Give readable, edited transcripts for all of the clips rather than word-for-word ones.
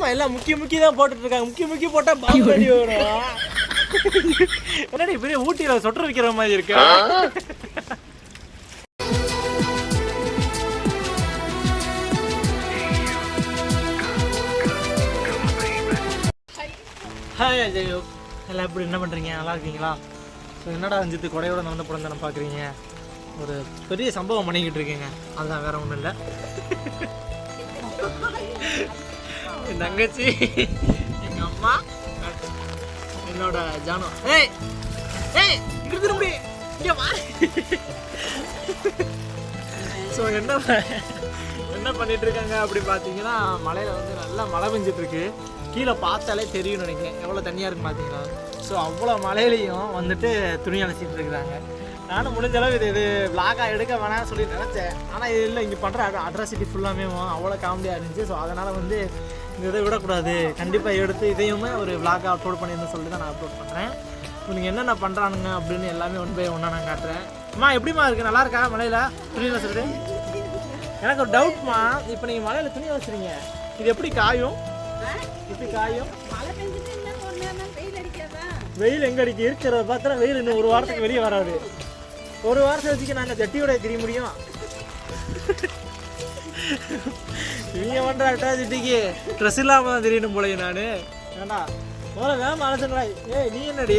ஆமாம் எல்லாம் முக்கிய தான் போட்டுட்ருக்காங்க. முக்கிய போட்டால் பாம்பு அடி வரும். என்னடி பெரிய ஊட்டியில் சொட்டர் வைக்கிற மாதிரி இருக்கு. ஹாய் அஜயோ, எல்லாம் எப்படி என்ன பண்ணுறீங்க? நல்லா இருக்கீங்களா? ஸோ என்னடா அஞ்சித்து கொடையோட நடந்த படம் தானே பார்க்குறீங்க. ஒரு பெரிய சம்பவம் பண்ணிக்கிட்டு இருக்கீங்க. அதுதான் வேறு ஒன்றும் இல்லை. என் தங்கச்சி, எங்கள் அம்மா, என்னோட ஜானு. ஏய் ஏய் இங்கே திரும்பி இங்கே வா. ஸோ என்ன பண்ணிட்டு இருக்காங்க அப்படி பார்த்தீங்கன்னா, மலையில் வந்து நல்லா மழை பெஞ்சிட்ருக்கு. கீழே பார்த்தாலே தெரியும் நினைக்கிறேன் எவ்வளோ தண்ணியாக இருக்குன்னு பார்த்தீங்களா. ஸோ அவ்வளோ மலையிலையும் வந்துட்டு துணி அலசிட்டு இருக்கிறாங்க. நானும் முடிஞ்ச அளவு இது விளாகாக எடுக்க வேணாம்னு சொல்லி நினச்சேன். ஆனால் இது இல்லை, இங்கே பண்ணுற அட்ராசிட்டி ஃபுல்லாமே அவ்வளோ காமெடியாக இருந்துச்சு. ஸோ அதனால் வந்து இந்த இதை விடக்கூடாது, கண்டிப்பாக எடுத்து இதையுமே ஒரு விளாகாக அப்லோட் பண்ணியிருந்தேன் சொல்லிட்டு தான் நான் அப்லோட் பண்ணுறேன். ஸோ நீங்கள் என்னென்ன பண்ணுறானுங்க அப்படின்னு எல்லாமே ஒன் பை ஒன்றா நான் காட்டுறேன். அம்மா எப்படிம்மா இருக்குது? நல்லா இருக்கா மலையில் துணி வச்சுட்டு? எனக்கு ஒரு டவுட்மா, இப்போ நீங்கள் மலையில் துணி வச்சுறீங்க, இது எப்படி காயும்? எப்படி காயும்? வெயில் எங்கே அடிக்க இருக்கிறத பார்த்தா வெயில் இன்னும் ஒரு வாரத்துக்கு வெளியே வராது. ஒரு வாரத்தை வச்சுக்க நாங்கள் ஜட்டியோட தெரிய முடியும். இவங்க பண்ணுற அட்டாசிட்டிக்கு ட்ரெஸ் இல்லாமல் தான் தெரியணும் போல. நான் ஏண்டா முதல்ல வேமா அலசுங்களா. ஏய் நீ என்னடி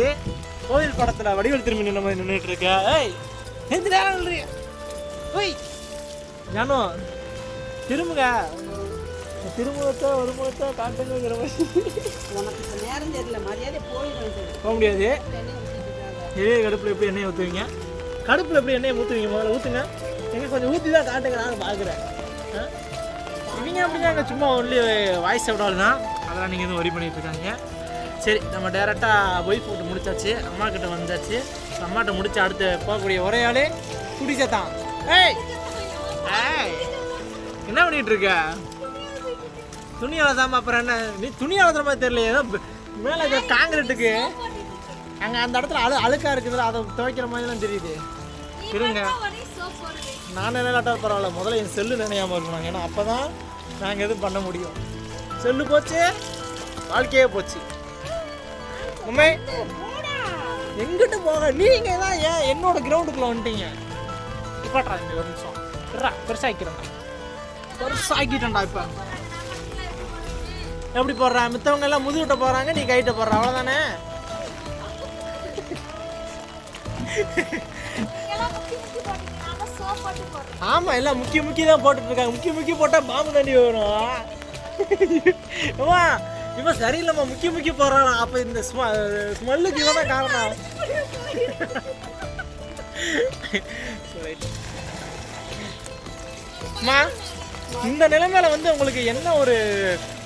கோவில் படத்தில் வடிவேல் திரும்பி நின்ன மாதிரி நின்றுட்டு இருக்க? ஏய் எந்த நேரம் இல்லையா? ஓய் ஜானு திரும்புங்க, திருமுகத்தோ ஒரு முகத்தோ காட்டுங்கிற மாதிரி. உனக்கு நேரம் தெரியல, மரியாதை போக முடியாது. இதே கடுப்பில் எப்படி எண்ணெயை ஊற்றுவீங்க? கடுப்பில் எப்படி எண்ணெயை ஊற்றுவீங்க? முதல்ல ஊற்றுங்க, எங்கே கொஞ்சம் ஊற்றி தான் காட்டுங்க, நான் பார்க்குறேன். இவங்க அப்படிங்க சும்மா ஒன்லி வாய்ஸ் விடாது தான், அதெல்லாம் நீங்கள் எதுவும் ஒரி பண்ணிகிட்டு இருக்காங்க. சரி, நம்ம டேரெக்டாக ஒய்ஃப் விட்டு முடிச்சாச்சு, அம்மா கிட்ட வந்தாச்சு. அம்மாட்ட முடிச்சு அடுத்து போகக்கூடிய ஒரே ஆளே குடிச்சதான். ஏய் ஏய் என்ன பண்ணிகிட்டு இருக்க? துணி அலசாமல் அப்புறம் என்ன? நீ துணி அலசுற மாதிரி தெரியலையே, ஏதோ மேலே ஏதோ காங்கிரீட்டுக்கு அங்கே அந்த இடத்துல அழுக்காக இருக்குதுல்ல, அதை துவைக்கிற மாதிரிலாம் தெரியுது. இருங்க, நான் நினைலாட்டால் பரவாயில்ல, முதல்ல என் செல்லு நினையாமல் இருக்கணும். ஏன்னா அப்போ தான் நாங்கள் எதுவும் பண்ண முடியும். செல்லு போச்சு, வாழ்க்கையே போச்சு. உண்மை எங்கிட்ட போக நீங்கள் தான் ஏன் என்னோட கிரவுண்டுக்குள்ளே வந்துட்டீங்க? இப்பாட்டா இங்கே ஒரு நிமிஷம் பெருசாக்கிட்டேன்டா. இப்போ எப்படி போடுறேன்? மித்தவங்க எல்லாம் முதுகிட்ட போகிறாங்க, நீ கைட்ட போடுற, அவ்வளோதானே? ஆமாம் எல்லாம் முக்கிய தான் போட்டுட்ருக்காங்க. முக்கிய போட்டால் பாம்பு தண்ணி வரும். அம்மா இவன் சரியில்லைம்மா, முக்கிய போடுறானா? அப்போ இந்த ஸ்மெல்லுக்கு இவன் தான் காரணம். அம்மா இந்த நிலைமையில வந்து உங்களுக்கு என்ன ஒரு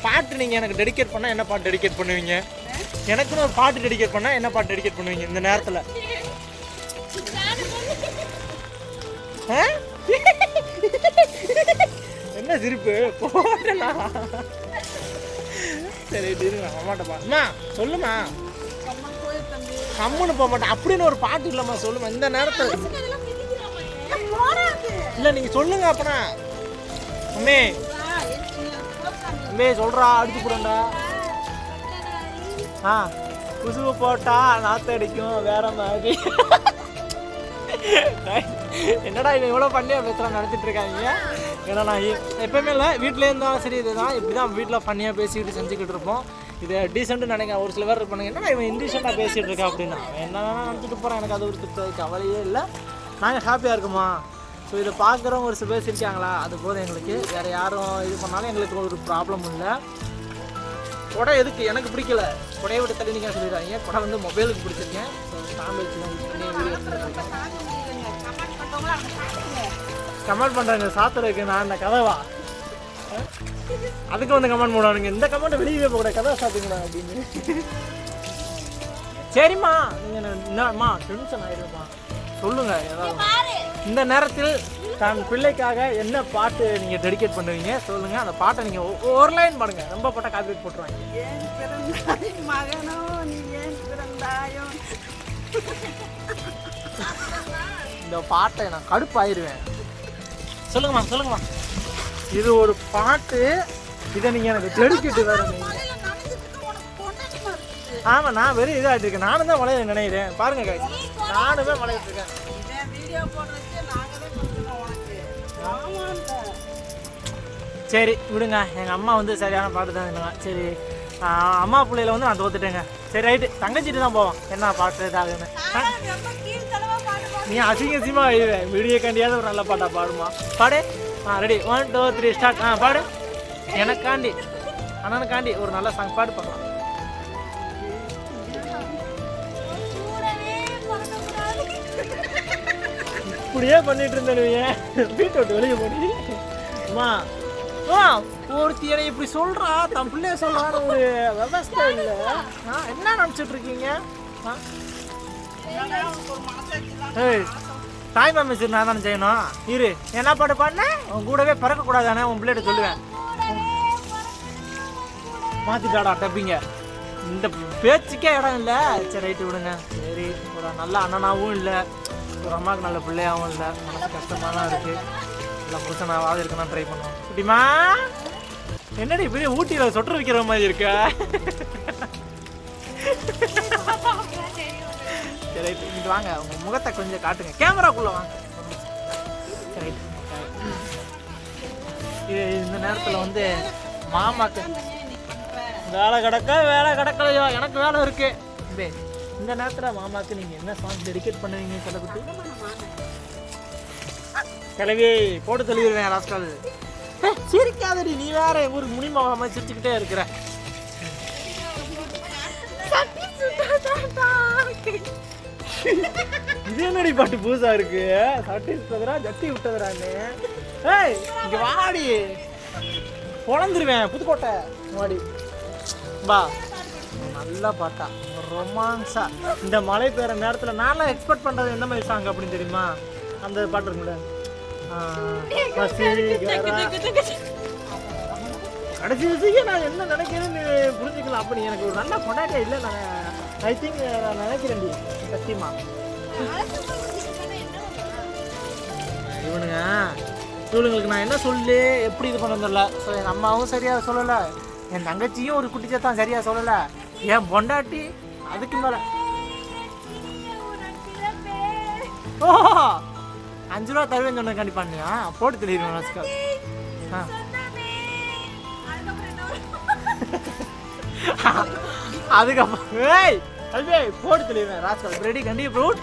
பாட்டு நீங்கள் எனக்கு டெடிகேட் பண்ணால் என்ன பாட்டு டெடிகேட் பண்ணுவீங்க? எனக்குன்னு ஒரு பாட்டு டெடிகேட் பண்ணால் என்ன பாட்டு டெடிகேட் பண்ணுவீங்க இந்த நேரத்தில்? என்ன சிரிப்பு போட்டா? சரி அம்மாட்டப்பா. அம்மா சொல்லுமா, கம்முன்னு போக மாட்டேன் அப்படின்னு ஒரு பாட்டு இல்லைம்மா, சொல்லுமா இந்த நேரத்தில். இல்லை நீங்கள் சொல்லுங்க அப்பனா. அம்மே அம்மே சொல்கிறா, அடிச்சு போடண்டா. குசுவு போட்டா நாற்று அடிக்கும் வேற மாதிரி. என்னடா இவன் இவ்வளோ பண்ணியாக பேசலாம் நடத்திட்டு இருக்காங்க. ஏன்னா நான் எப்பவுமே இல்லை, வீட்டிலே இருந்தாலும் சரி இதுதான், இப்படி தான் வீட்டில் ஃபன்னியாக பேசிக்கிட்டு செஞ்சுக்கிட்டு இருப்போம். இது டீசென்ட்டு நினைக்கிறேன். ஒரு சில பேர் இருப்பாங்க, என்னடா இவன் இன்டீசெண்டாக பேசிகிட்டு இருக்கா அப்படின்னா. என்ன நினச்சிட்டு போகிறேன், எனக்கு அது ஒரு கவலையே இல்லை. நாங்கள் ஹாப்பியாக இருக்குமா. ஸோ இதை பார்க்குறவங்க ஒரு சில பேர் சிரிக்காங்களா, அது போதும் எங்களுக்கு. வேறு யாரும் இது பண்ணாலும் எங்களுக்கு ஒரு ப்ராப்ளம் இல்லை. கொடை எதுக்கு எனக்கு பிடிக்கல, கொடையை விட்டு தள்ளி நீங்கள் சொல்லிடுறாங்க. கொடை வந்து மொபைலுக்கு பிடிச்சிருக்கேன். ஸோ ஃபேமிலி வச்சு தான் யூஸ் பண்ணி வீடியோ எடுத்துருக்கேன். கமெண்ட் பண்ணுறாங்க சாத்துறதுக்கு நான் என்ன கதவா? அதுக்கு வந்து கமெண்ட் போடுவானுங்க, இந்த கமெண்ட் வெளியே போகக்கூடாது, கதவை சாத்துங்களா அப்படின்னு. சரிம்மா நீங்கள் என்னம்மா டென்ஷன் ஆகிடுமா, சொல்லுங்கள் ஏதாவது. இந்த நேரத்தில் தன் பிள்ளைக்காக என்ன பாட்டு நீங்கள் டெடிகேட் பண்ணுவீங்க சொல்லுங்கள். அந்த பாட்டை நீங்கள் ஒரு லைன் பாடுங்க, ரொம்ப பாட்டை காப்பி போட்டுருவாங்க. இந்த பாட்டை நான் கடுப்பாயிருவேன். சொல்லுங்கம்மா. இது ஒரு பாட்டு, இதை நீங்கள் எனக்கு டெடிக்கிட்டு வேறு நீங்கள். ஆமாம், நான் வெறும் இதாகிட்டு இருக்கேன். நானும் தான் மலையை நினைக்கிறேன். பாருங்க காய், நானுமே மலையிட்டு இருக்கேன். சரி விடுங்க, எங்கள் அம்மா வந்து சரியான பாட்டு தான் இருந்தாங்க. சரி அம்மா பிள்ளையில வந்து நான் தோத்துட்டேங்க. சரி ரைட்டு, தங்கச்சிட்டு தான் போவோம். என்ன பாட்டு இதாகுன்னு நீ அசிங்கசியமாக எழுதுவேன். வீடியோ காண்டியாவது ஒரு நல்ல பாட்டா பாடுமா? பாடு. Ready, 1 2 3 start. பாடு. எனக்காண்டி அண்ணனுக்காண்டி ஒரு நல்ல சாங் பாடு பார்க்கலாம். இப்படியே பண்ணிட்டு இருந்தேன். வீட்டை விட்டு வெளியே போனி அம்மா. ஒருத்தி என்னை இப்படி சொல்றா, தன் பிள்ளைய சொல்றான்னு ஒரு விவசாய இல்லை. என்ன நினச்சிட்டு இருக்கீங்க? ஏய், தாய் மாமேசர் நான் தானே செய்யணும். இரு, என்ன பாட்டு பாடின? உன் கூடவே பறக்கக்கூடாதானே உன் பிள்ளைகிட்ட சொல்லுவேன். மாற்றிட்டாடா டப்பிங்க. இந்த பேச்சுக்கே இடம் இல்லை. சரி ரைட்டு விடுங்க. சரி, ஒரு நல்ல அண்ணனாவும் இல்லை, ஒரு அம்மாவுக்கு நல்ல பிள்ளையாகவும் இல்லை. மனசு கஷ்டமாக தான் இருக்குது. இல்லை புருஷனாவது இருக்கணும் ட்ரை பண்ணுவோம். குட்டிமா, என்னடி இப்படி ஊட்டியில் சொட்டு வைக்கிற மாதிரி இருக்க? சரி, இங்கிட்டு வாங்க, உங்கள் முகத்தை கொஞ்சம் காட்டுங்க. கேமராக்குள்ளே வாங்க. சரி, இந்த நேரத்தில் வந்து மாமாக்கு வேலை கிடக்கலையோ, எனக்கு வேலை இருக்கு. இந்த நேரத்தில் மாமாக்கு நீங்கள் என்ன சாங் டெடிகேட் பண்ணுவீங்க கிளப்பிட்டு? கிளவி போட்டு தெளிவிடுவேன் ராஸ்கால். சிரிக்காதடி, நீ வேற ஒரு முனிமாவை சிரிச்சுக்கிட்டே இருக்கிற. இது என்னடி பாட்டு பூசா இருக்கு? சட்டி விட்டதுரா ஜட்டி விட்டதுரான்னு. ஏய், இங்க வாடி, பொழந்துருவேன். புதுக்கோட்டை வாடி வா. நல்லா பாட்டா, ரொமான்ஸா. இந்த மழை பெய்ற நேரத்தில் நான்லாம் எக்ஸ்பெக்ட் பண்ணுறது எந்த மாதிரி சாங் அப்படின்னு தெரியுமா? அந்த பாட்டு இருக்குல்ல, கடைசி விஷயம் நான் என்ன நினைக்கிறேன்னு புரிஞ்சுக்கலாம். அப்படி எனக்கு ஒரு நல்ல பொண்டாட்டியா இல்லை. நான் ஐ திங்க் நான் நினைக்கிறேன் சத்தியமா. இவனுங்களுக்கு நான் என்ன சொல்லி எப்படி இது பண்ண தெரியல. ஸோ என் அம்மாவும் சரியாக சொல்லலை, என் தங்கச்சியும் ஒரு குட்டிச்சத்தான் சரியாக சொல்லலை, என் பொண்டாட்டி அதுக்கு மேலே. ஓ, 5 ரூபா தருவேன்னு சொன்ன கண்டிப்பா பண்ணியா? போட்டு தெரியுமா ராஸ்கல்? அதுக்கப்புறம் போட்டு தெரியுவேன் ராஸ்கல். ரெடி கண்டிப்பாக ஃப்ரூட்.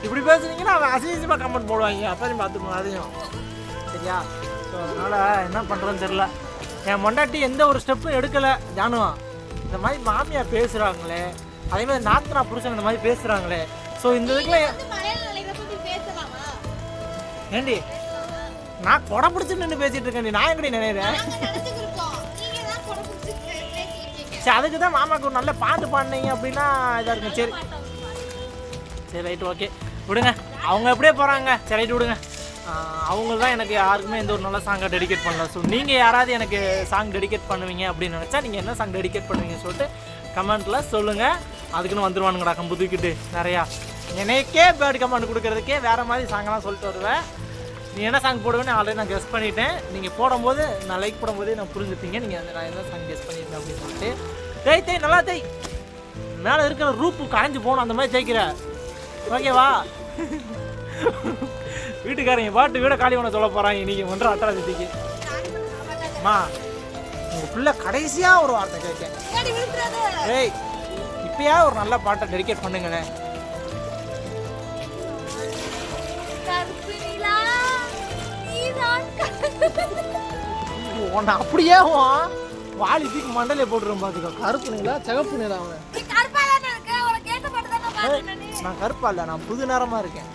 இப்படி பேசுனீங்கன்னா அவன் அசிங்கமாக கமெண்ட் போடுவாங்க. அப்போதையும் பார்த்துக்கணும் அதையும், சரியா? ஸோ அதனால் என்ன பண்ணுறதுன்னு தெரில. என் மொண்டாட்டி எந்த ஒரு ஸ்டெப்பும் எடுக்கலை. ஜானுவா, இந்த மாதிரி மாமியார் பேசுகிறாங்களே, அதே மாதிரி நாத்தனா புருஷன் இந்த மாதிரி பேசுகிறாங்களே. ஸோ இந்த இதுக்குலாம் ஏண்டி நான் கொடை பிடிச்சி நின்று பேசிட்டு இருக்கேன். நான் எப்படி நினைக்கிறேன்? சரி, அதுக்கு தான் மாமாவுக்கு ஒரு நல்ல பாட்டு பாடினீங்க அப்படின்னா இதாக இருக்கும். சரி சரி ரைட்டு, ஓகே விடுங்க. அவங்க எப்படியே போகிறாங்க. சரி ரைட்டு விடுங்க. அவங்க தான் எனக்கு யாருக்குமே எந்த ஒரு நல்ல சாங்கை டெடிகேட் பண்ணல. ஸோ நீங்கள் யாராவது எனக்கு சாங் டெடிகேட் பண்ணுவீங்க அப்படின்னு நினச்சா நீங்கள் என்ன சாங் டெடிகேட் பண்ணுவீங்கன்னு சொல்லிட்டு கமெண்ட்டில் சொல்லுங்கள். அதுக்குன்னு வந்துடுவானுங்கடா கம்பு தூக்கிட்டு நிறையா. எனக்கே பேர்டு கமெண்ட் கொடுக்குறதுக்கே வேறு மாதிரி சாங்கெல்லாம் சொல்லிட்டு வருவேன். நீ என்ன சாங் போடுவேன்னு ஆல்ரெடி நான் கெஸ் பண்ணிட்டேன். நீங்கள் போடும்போது நான் லைக் போடும்போதே நான் புரிஞ்சுப்பீங்க நீங்கள் நான் என்ன சாங் கெஸ் பண்ணிட்டேன் அப்படின்னு சொல்லிட்டு. தேய் நல்லா தேய், மேலே இருக்கிற ரூப்பு கரைஞ்சி போகணும், அந்த மாதிரி தேய்க்கிற. ஓகேவா? வீட்டுக்காரங்க பாட்டு வீட காலி பண்ண சொல்ல போகிறாங்க நீங்கள் ஒன்றரை அட்டராஜத்துக்கு. அம்மா, உங்கள் பிள்ளை கடைசியாக ஒரு வார்த்தை கேட்கேன். ஏய், இப்போயா ஒரு நல்ல பாட்டை டெடிகேட் பண்ணுங்களேன். உன்னை அப்படியே வாலி தூக்கி மண்டலே போட்டுரும் பார்த்துக்கோ. கருப்பு நிலா சிகப்பு நிலா. அவன் நான் கருப்பா இல்லை, நான் புது நேரமா இருக்கேன்.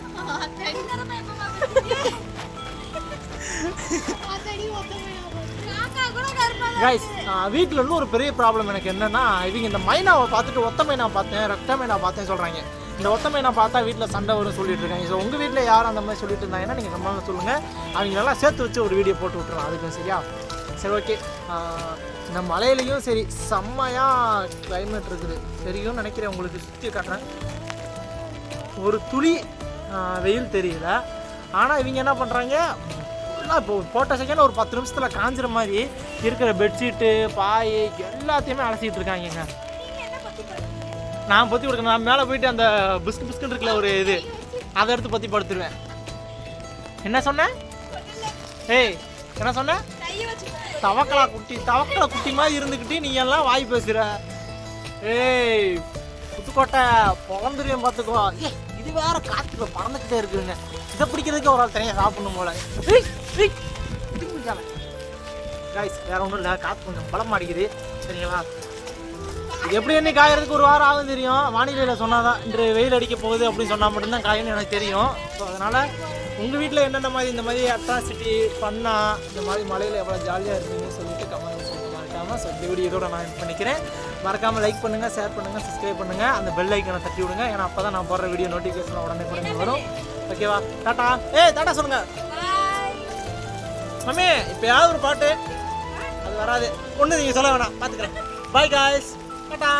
கைஸ், வீட்டில் இன்னும் ஒரு பெரிய ப்ராப்ளம் எனக்கு என்னன்னா, இவங்க இந்த மைனாவை பார்த்துட்டு ஒத்த மைனா பார்த்தேன், ரெட்ட மைனா பார்த்தேன் சொல்கிறாங்க. இந்த ஒத்த மைனா பார்த்தா வீட்டில் சண்டை வரும் சொல்லிட்டு இருக்காங்க. ஸோ உங்கள் வீட்டில் யாரும் அந்த மாதிரி சொல்லிட்டு இருந்தாங்கன்னா நீங்கள் கமெண்ட்ல சொல்லுங்கள். அவங்க நல்லா சேர்த்து வச்சு ஒரு வீடியோ போட்டு விட்டுறோம் அதுக்கும், சரியா? சரி, ஓகே. இந்த மலையிலையும் சரி செம்மையாக கிளைமேட் இருக்குது. தெரியும்னு நினைக்கிறேன். உங்களுக்கு சுற்றி காட்டுறேன். ஒரு துளி வெயில் தெரியல. ஆனால் இவங்க என்ன பண்ணுறாங்க, எல்லாம் இப்போ போட்ட செகண்ட் ஒரு 10 நிமிஷத்தில் காஞ்சிற மாதிரி இருக்கிற பெட்ஷீட்டு பாய் எல்லாத்தையுமே அலசிட்டு இருக்காங்கங்க. நான் பொத்தி கொடுக்கணும். நான் மேலே போயிட்டு அந்த பிஸ்கட் இருக்குல்ல ஒரு இது அதை எடுத்து பற்றி படுத்துருவேன். என்ன சொன்னேன்? ஏய் என்ன சொன்ன? தவக்கலா குட்டி மாதிரி இருந்துக்கிட்டு நீ எல்லாம் வாய் பேசுகிற. ஏய் புத்துக்கோட்டை பொழந்துருவேன் பார்த்துக்கோ. இது வேற காற்றுல பறந்துக்கிட்டே இருக்குங்க. இதை பிடிக்கிறதுக்கு ஒரு ஆள் தனியாக சாப்பிடணும் போல. காய்ஸ் வேற ஒன்றும் இல்லை, காற்று கொஞ்சம் பலம் அடிக்குது சரிங்களா. இது எப்படி என்ன காயறதுக்கு ஒரு வாரம் ஆகும் தெரியும். வானிலையில் சொன்னாதான் இன்று வெயில் அடிக்க போகுது அப்படின்னு சொன்னால் மட்டும்தான் காயன்னு எனக்கு தெரியும். ஸோ அதனால் உங்கள் வீட்டில் என்னென்ன மாதிரி இந்த மாதிரி அட்ராசிட்டி பண்ணா இந்த மாதிரி மலையில் எவ்வளோ ஜாலியாக இருந்தீங்கன்னு சொல்லிட்டு கமெண்ட் சொல்லிட்டு மறக்காமல். ஸோ இந்த வீடியோ இதோட நான் பண்ணிக்கிறேன். மறக்காமல் லைக் பண்ணுங்கள், ஷேர் பண்ணுங்கள், சப்ஸ்கிரைப் பண்ணுங்கள், அந்த பெல் ஐக்கனை தட்டி விடுங்க. ஏன்னா அப்போ தான் நான் போடுற வீடியோ நோட்டிஃபிகேஷன் உடனே வரும். ஓகேவா? டாட்டா. டாட்டா சொல்லுங்கள் மம்மி. இப்போ யாவது ஒரு பாட்டு அது வராது ஒன்று நீங்கள் சொல்ல வேணாம், பார்த்துக்கிறேன். Bye guys, tata.